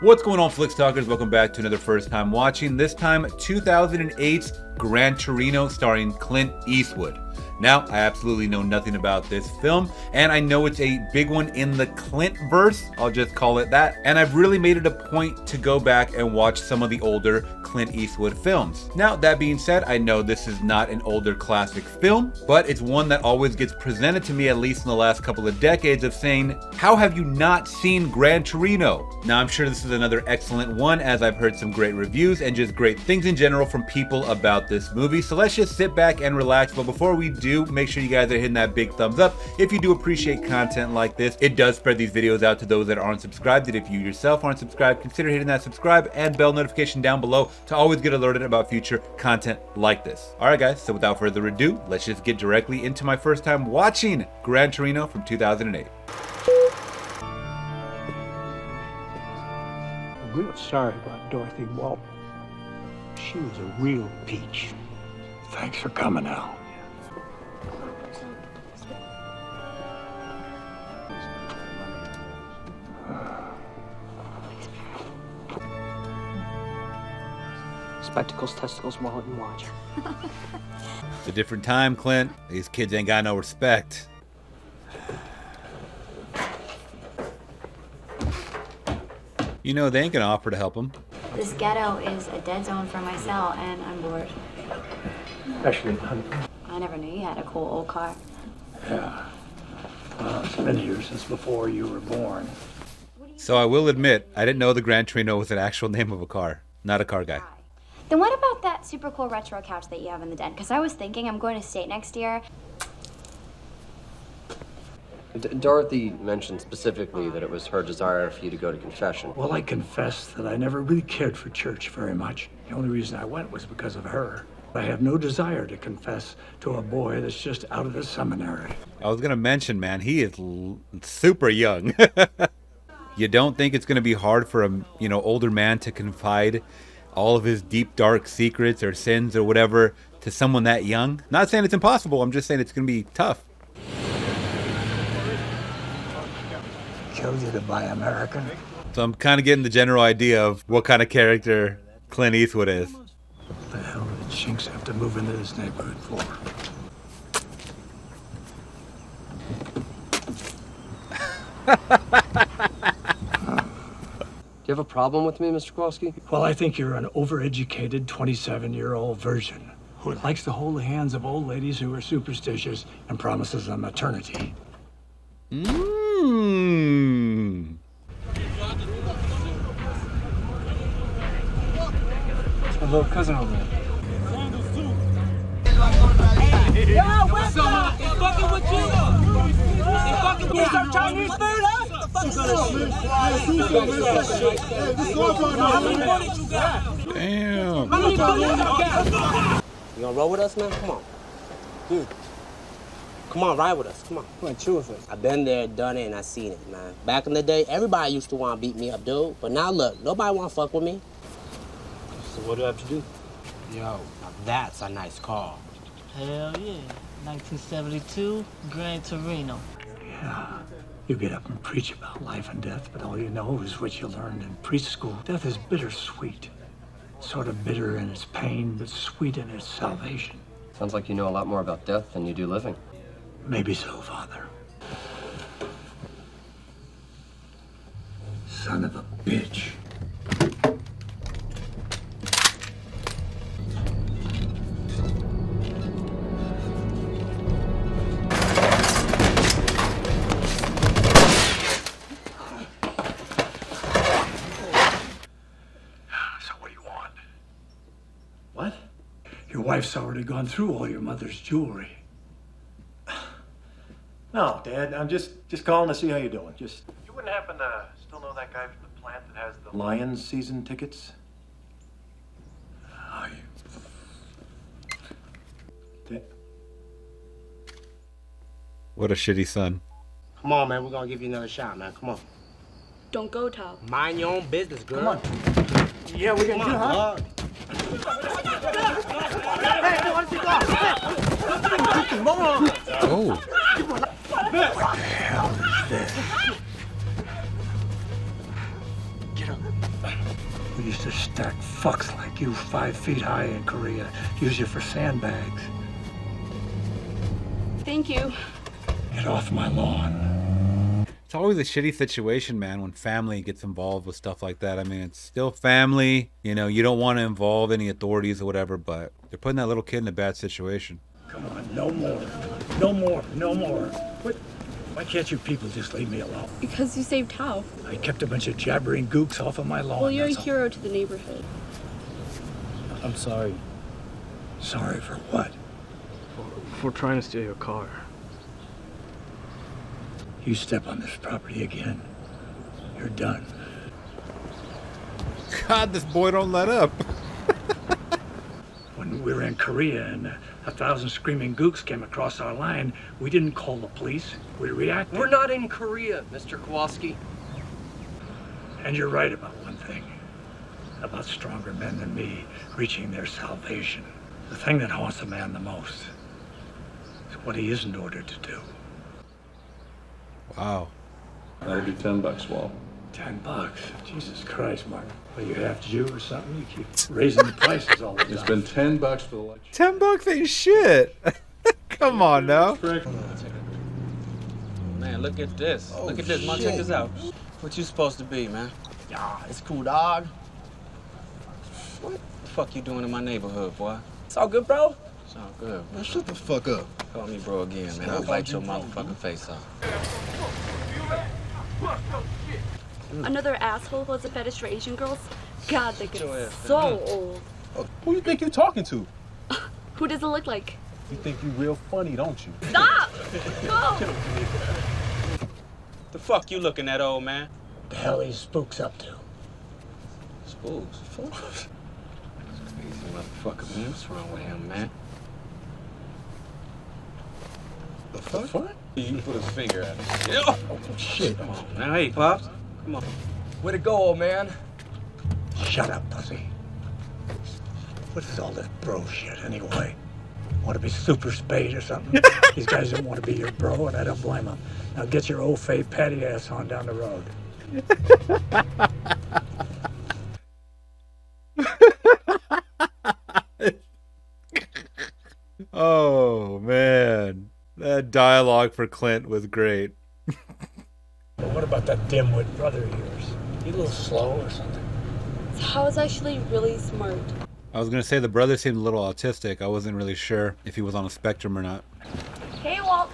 What's going on, Flick Talkers? Welcome back to another first time watching, this time 2008's Gran Torino starring Clint Eastwood. Now, I absolutely know nothing about this film, and I know it's a big one in the Clint-verse, I'll just call it that, and I've really made it a point to go back and watch some of the older Clint Eastwood films. Now, that being said, I know this is not an older classic film, but it's one that always gets presented to me, at least in the last couple of decades, of saying, how have you not seen Gran Torino? Now, I'm sure this is another excellent one, as I've heard some great reviews and just great things in general from people about this movie, so let's just sit back and relax. But before we do, make sure you guys are hitting that big thumbs up. If you do appreciate content like this, it does spread these videos out to those that aren't subscribed, and if you yourself aren't subscribed, consider hitting that subscribe and bell notification down below to always get alerted about future content like this. Alright guys, so without further ado, let's just get directly into my first time watching Gran Torino from 2008. I'm real sorry about Dorothy Walt. She was a real peach. Thanks for coming, Al. Spectacles, testicles, wallet, and watch. It's a different time, Clint. These kids ain't got no respect. You know, they ain't gonna offer to help them. This ghetto is a dead zone for my cell, and I'm bored. Actually, I never knew you had a cool old car. yeah. It's been years since before you were born. So I will admit, I didn't know the Gran Torino was an actual name of a car. Not a car guy. Then what about that super cool retro couch that you have in the den? Because I was thinking I'm going to state next year. Dorothy mentioned specifically that it was her desire for you to go to confession. Well, I confess that I never really cared for church very much. The only reason I went was because of her. I have no desire to confess to a boy that's just out of the seminary. I was gonna mention, man, he is super young. You don't think it's gonna be hard for a older man to confide all of his deep, dark secrets or sins or whatever to someone that young? Not saying it's impossible, I'm just saying it's gonna be tough. Killed you to buy American. So I'm kind of getting the general idea of what kind of character Clint Eastwood is. What the hell did chinks have to move into this neighborhood for? Do you have a problem with me, Mr. Kowalski? Well, I think you're an overeducated 27-year-old virgin who likes to hold the hands of old ladies who are superstitious and promises them eternity. Mmm. It's my little cousin over there. Yo, what's up? They fucking with you? They fucking with some Chinese food, huh? How many bullets you got? Damn. How many bullets you got? You gonna roll with us, man? Come on. Dude. Come on, ride with us. Come on. Come on, chill with us. I've been there, done it, and I seen it, man. Back in the day, everybody used to want to beat me up, dude. But now look, nobody want to fuck with me. So what do I have to do? Yo, now that's a nice car. Hell yeah. 1972, Gran Torino. Yeah, you get up and preach about life and death, but all you know is what you learned in preschool. Death is bittersweet. Sort of bitter in its pain, but sweet in its salvation. Sounds like you know a lot more about death than you do living. Maybe so, Father. Son of a bitch. So what do you want? What? Your wife's already gone through all your mother's jewelry. No, Dad, I'm just calling to see how you're doing. You wouldn't happen to still know that guy from the plant that has the Lions season tickets? Oh, What a shitty son. Come on, man. We're gonna give you another shot, man. Come on. Don't go, Tom. Mind your own business, girl. Come on. Yeah, we can do, huh? Oh. What the hell is this? Get up. We used to stack fucks like you 5 feet high in Korea. Use you for sandbags. Thank you. Get off my lawn. It's always a shitty situation, man, when family gets involved with stuff like that. I mean, it's still family. You know, you don't want to involve any authorities or whatever, but they're putting that little kid in a bad situation. Come on, no more. No more. No more. What? Why can't you people just leave me alone? Because you saved Hal. I kept a bunch of jabbering gooks off of my lawn. Well, you're a that's all. hero to the neighborhood. I'm sorry Sorry for what? for trying to steal your car. You step on this property again, you're done. God, this boy don't let up. When we were in Korea and 1,000 screaming gooks came across our line, we didn't call the police. We reacted. We're not in Korea, Mr. Kowalski. And you're right about one thing. About stronger men than me reaching their salvation. The thing that haunts a man the most is what he isn't ordered to do. Wow. That'll be $10, Walt. $10. Jesus Christ, Mark. Are you half Jew or something? You keep raising the prices all the time. It's been $10 for the lecture. $10 ain't shit. Come on now. Man, look at this. Look at this. Man, check this out. What you supposed to be, man? Yeah, it's cool, dog. What the fuck you doing in my neighborhood, boy? It's all good, bro? It's all good. Man, shut the fuck up. Call me bro again, man. I'll bite your motherfucking face off. Another asshole who has a fetish for Asian girls? God, they get Sure. so old. Who you think you talking to? Who does it look like? You think you real funny, don't you? Stop! Go! The fuck you looking at, old man? The hell these spooks up to? Spooks. Crazy motherfucker, man. What's wrong with him, man? The fuck? You put his finger at him. Oh, shit. Come on, now, hey, Pops. Come on. Way to go, old man. Shut up, pussy. What is all this bro shit anyway? Want to be super spade or something? These guys don't want to be your bro, and I don't blame them. Now get your old fade patty ass on down the road. Oh, man. That dialogue for Clint was great. But what about that dimwit brother of yours? He a little slow or something? Hal is actually really smart. I was going to say the brother seemed a little autistic. I wasn't really sure if he was on a spectrum or not. Hey, Walt.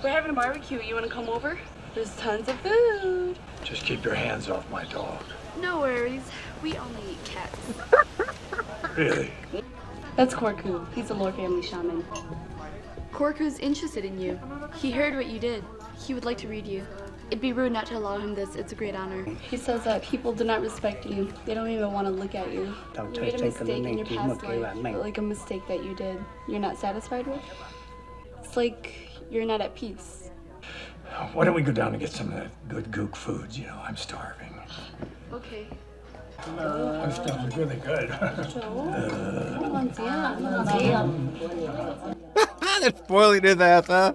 We're having a barbecue. You want to come over? There's tons of food. Just keep your hands off my dog. No worries. We only eat cats. Really? That's Korku. He's a lore family shaman. Korku's interested in you. He heard what you did. He would like to read you. It'd be rude not to allow him this. It's a great honor. He says that people do not respect you. They don't even want to look at you. You made a mistake in your past life, like a mistake that you did. You're not satisfied with? It's like you're not at peace. Why don't we go down and get some of that good gook food? You know, I'm starving. Okay. That stuff is really good. They're spoiling his ass, huh?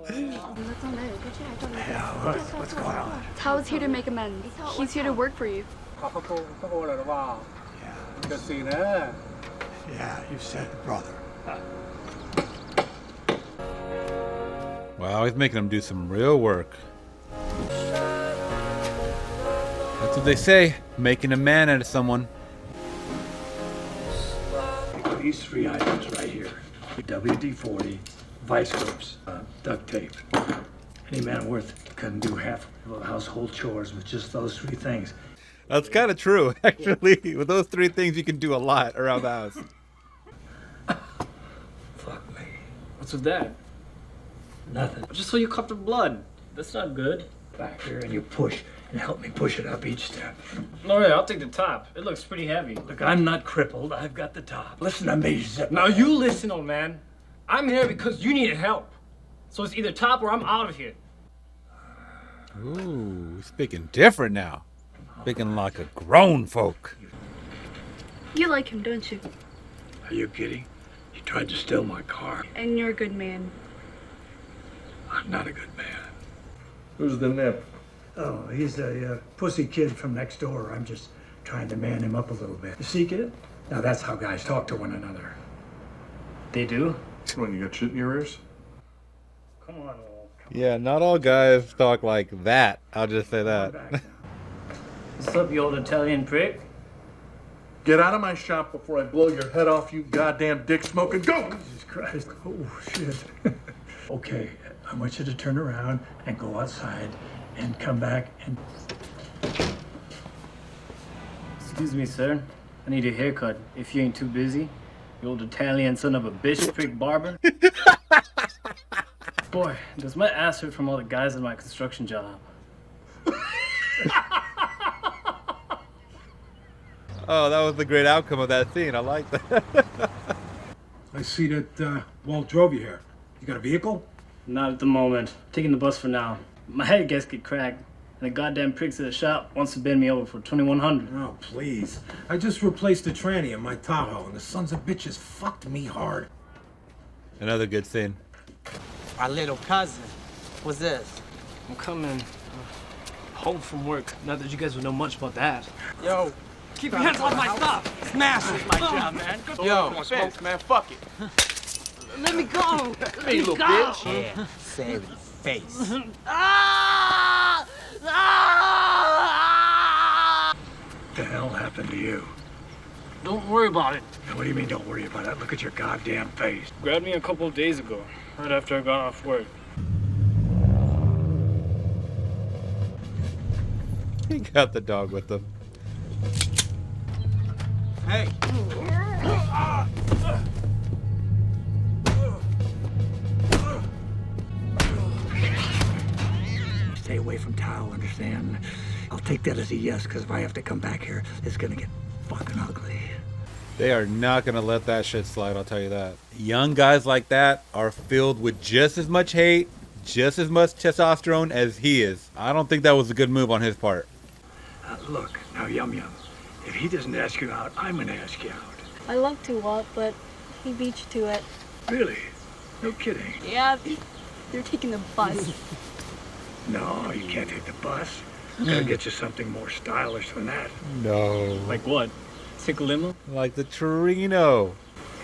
Yeah, what's going on? Tao is here to make amends. He's here to work for you. Yeah, you said it, brother. Wow, he's making him do some real work. That's what they say, making a man out of someone. These 3 items right here. WD-40, vice grips, duct tape. Any man worth couldn't do half of household chores with just those 3 things. That's kind of true, actually. With those 3 things, you can do a lot around the house. Fuck me. What's with that? Nothing. Just so you cut the blood. That's not good. Back here and you push and help me push it up each step. No, yeah, I'll take the top. It looks pretty heavy. Look, I'm not crippled. I've got the top. Listen to me, Zip. Now you listen, old man. I'm here because you needed help. So it's either top or I'm out of here. Ooh, he's speaking different now. Speaking like a grown folk. You like him, don't you? Are you kidding? He tried to steal my car. And you're a good man. I'm not a good man. Who's the nip? Oh, he's a pussy kid from next door. I'm just trying to man him up a little bit. You see, kid? Now that's how guys talk to one another. They do? When you got shit in your ears? Come on, Walt. Yeah, not all guys talk like that. I'll just say that. What's up, you old Italian prick? Get out of my shop before I blow your head off, you goddamn dick smoking. Go! Jesus Christ. Oh, shit. Okay, I want you to turn around and go outside and come back and... Excuse me, sir. I need a haircut. If you ain't too busy. You old Italian son of a bitch prick barber. Boy, does my ass hurt from all the guys in my construction job. Oh, that was the great outcome of that scene. I like that. I see that Walt drove you here. You got a vehicle? Not at the moment. Taking the bus for now. My head gasket cracked, and the goddamn pricks at the shop wants to bend me over for $2,100. Oh, please. I just replaced the tranny in my Tahoe, and the sons of bitches fucked me hard. Another good scene. Our little cousin. What's this? I'm coming home from work. Not that you guys would know much about that. Yo. Keep your hands off my stuff! Smash it, my job, man. Yo, smoke, man. Fuck it. Let me go! Let me little go! bitch. Yeah, save face. What the hell happened to you? Don't worry about it. Now, what do you mean don't worry about it? Look at your goddamn face. Grabbed me a couple of days ago, right after I got off work. He got the dog with him. Hey. Stay away from Tao, understand? I'll take that as a yes, because if I have to come back here, it's gonna get fucking ugly. They are not going to let that shit slide, I'll tell you that. Young guys like that are filled with just as much hate, just as much testosterone as he is. I don't think that was a good move on his part. Look, now, Yum Yum, if he doesn't ask you out, I'm gonna ask you out. I love to, Walt, but he beat you to it. Really? No kidding. Yeah, you're taking the bus. No, you can't take the bus. Gotta get you something more stylish than that. No. Like what? Take a limo? Like the Torino.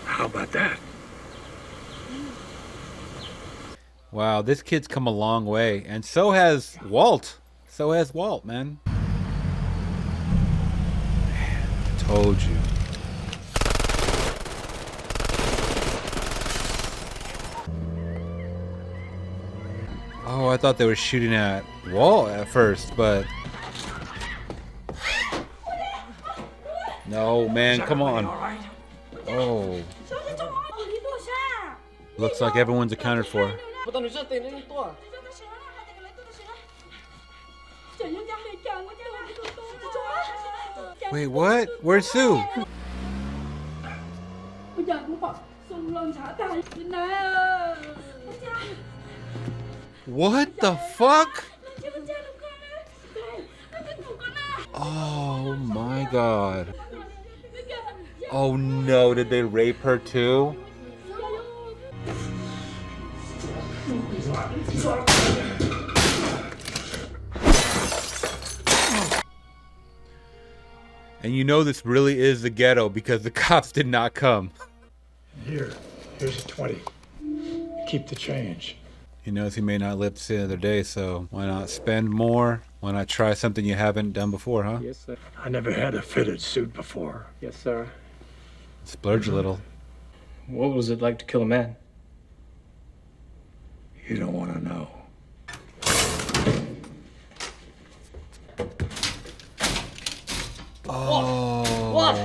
How about that? Wow, this kid's come a long way. And so has Walt. So has Walt, man. Man, I told you. Oh, I thought they were shooting at Walt at first, but... No, man, come on. Oh. Looks like everyone's accounted for. Wait, what? Where's Sue? What the fuck? Oh my god. Oh no, did they rape her too? And you know this really is the ghetto because the cops did not come. Here's a 20. Keep the change. He knows he may not live to see another day, so why not spend more? Why not try something you haven't done before, huh? Yes, sir. I never had a fitted suit before. Yes, sir. Splurge a little. What was it like to kill a man? You don't want to know. Oh. What?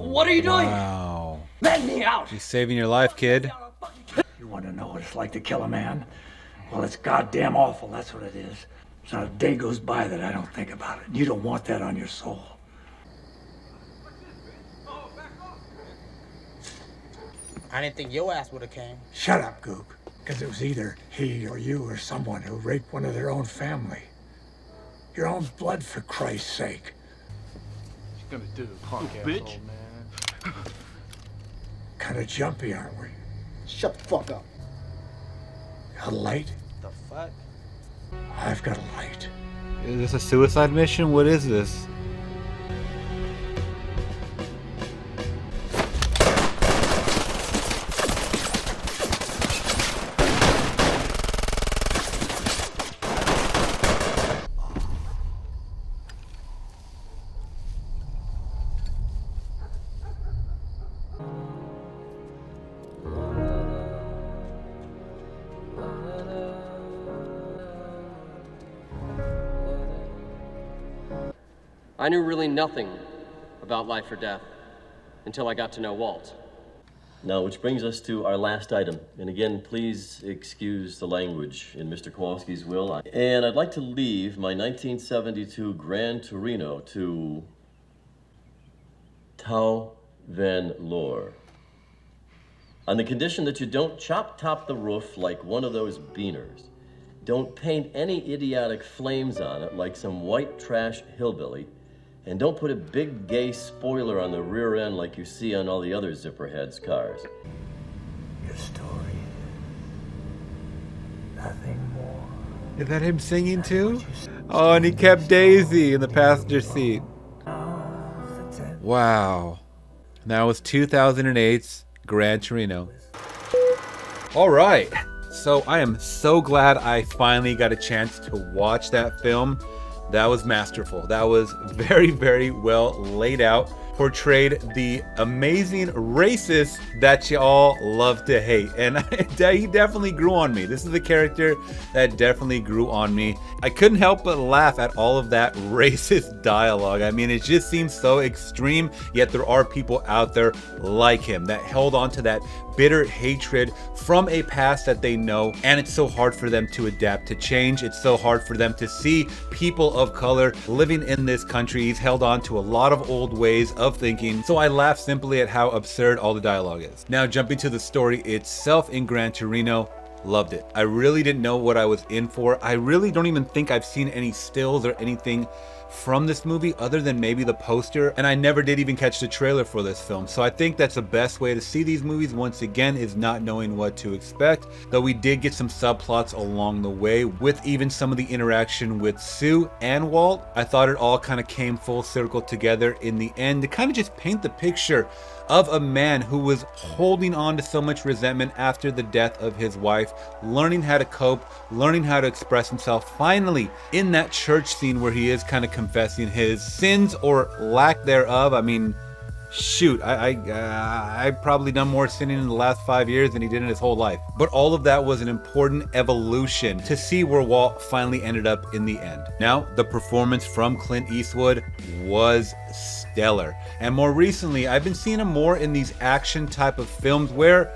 What are you doing? Wow. Let me out. He's saving your life, kid. You want to know what it's like to kill a man? Well, it's goddamn awful, that's what it is. There's not a day goes by that I don't think about it. You don't want that on your soul. I didn't think your ass would have came. Shut up, Gook. Because it was either he or you or someone who raped one of their own family. Your own blood, for Christ's sake. What you gonna do, punk bitch? Man. Kind of jumpy, aren't we? Shut the fuck up. A light? The fuck? I've got a light. Is this a suicide mission? What is this? I knew really nothing about life or death until I got to know Walt. Now, which brings us to our last item. And again, please excuse the language in Mr. Kowalski's will. And I'd like to leave my 1972 Gran Torino to Tau Van Lore. On the condition that you don't chop-top the roof like one of those beaners. Don't paint any idiotic flames on it like some white trash hillbilly. And don't put a big gay spoiler on the rear end like you see on all the other Zipperheads cars. Your story. Nothing more. Is that him singing too? Oh, and he kept Daisy in the passenger seat. Wow. That was 2008's Gran Torino. All right. So I am so glad I finally got a chance to watch that film. That was masterful. That was very, very well laid out. Portrayed the amazing racist that you all love to hate. And he definitely grew on me. This is a character that definitely grew on me. I couldn't help but laugh at all of that racist dialogue. I mean, it just seems so extreme, yet there are people out there like him that held on to that bitter hatred from a past that they know, and it's so hard for them to adapt to change. It's so hard for them to see people of color living in this country. He's held on to a lot of old ways of thinking, so I laugh simply at how absurd all the dialogue is. Now, jumping to the story itself in Gran Torino, loved it. I really didn't know what I was in for. I really don't even think I've seen any stills or anything from this movie other than maybe the poster, and I never did even catch the trailer for this film. So I think that's the best way to see these movies once again, is not knowing what to expect, though we did get some subplots along the way with even some of the interaction with Sue and Walt. I thought it all kind of came full circle together in the end to kind of just paint the picture of a man who was holding on to so much resentment after the death of his wife, learning how to cope, learning how to express himself, finally in that church scene where he is kind of confessing his sins or lack thereof. I mean, shoot, I've probably done more sinning in the last 5 years than he did in his whole life. But all of that was an important evolution to see where Walt finally ended up in the end. Now, the performance from Clint Eastwood was stellar. And more recently, I've been seeing him more in these action type of films where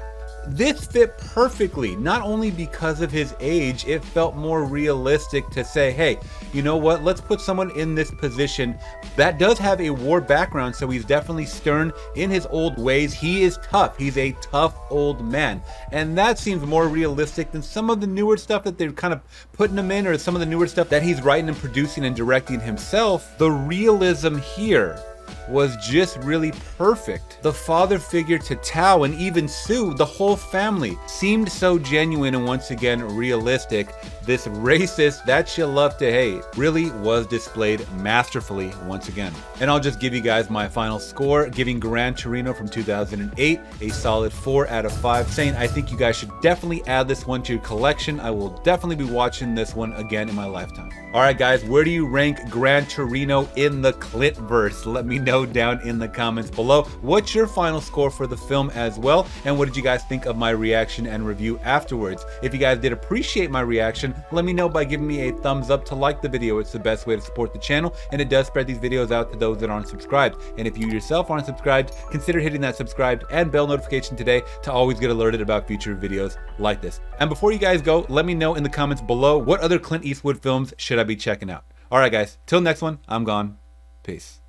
this fit perfectly, not only because of his age. It felt more realistic to say, hey, you know what, let's put someone in this position that does have a war background, so he's definitely stern in his old ways. He is tough. He's a tough old man. And that seems more realistic than some of the newer stuff that they're kind of putting him in, or some of the newer stuff that he's writing and producing and directing himself. The realism here was just really perfect. The father figure to Tao and even Sue, the whole family, seemed so genuine and once again realistic. This racist that you love to hate really was displayed masterfully once again. And I'll just give you guys my final score, giving Gran Torino from 2008 a solid 4 out of 5, saying I think you guys should definitely add this one to your collection. I will definitely be watching this one again in my lifetime. All right, guys, where do you rank Gran Torino in the Clintverse? Let me know down in the comments below. What's your final score for the film as well? And what did you guys think of my reaction and review afterwards? If you guys did appreciate my reaction, let me know by giving me a thumbs up to like the video. It's the best way to support the channel, and it does spread these videos out to those that aren't subscribed. And if you yourself aren't subscribed, consider hitting that subscribe and bell notification today to always get alerted about future videos like this. And before you guys go, let me know in the comments below, what other Clint Eastwood films should I be checking out? All right, guys, till next one, I'm gone. Peace.